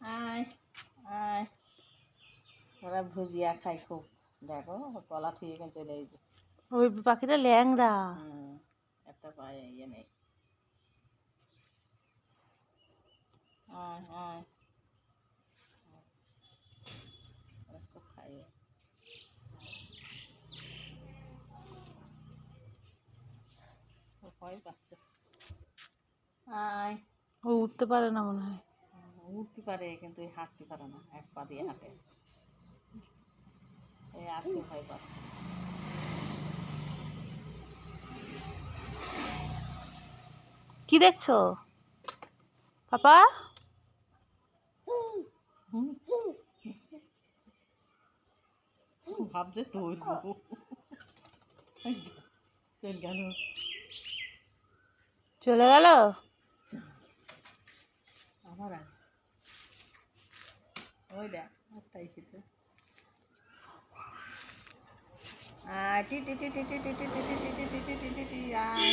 আয় আয়, ওরা ভুজিয়া খায় খুব। দেখো কলা থেকে কিন্তু চলে এই যে ওই পাখিটা ল্যাংড়া। একটা পায়ে ইয়ে নেই। আয় আয়, ওরা খুব খায়। ও ভয় পাচ্ছে। আয়, ও উঠতে পারে না মনে হয়। উঠতে পারে কিন্তু হাঁটতে পারে না, এক পা দিয়ে হাঁটে। এই আসতে ভয় পাচ্ছে। কি দেখছো পাপা? ভাবছে ধরবো, চল গেল। চলে গেল। আমার আগে ওই দেখ একটা এসেছে। টি টি টি টি টি টি টি টি টি টি টি টি টি টি টি টি আয়।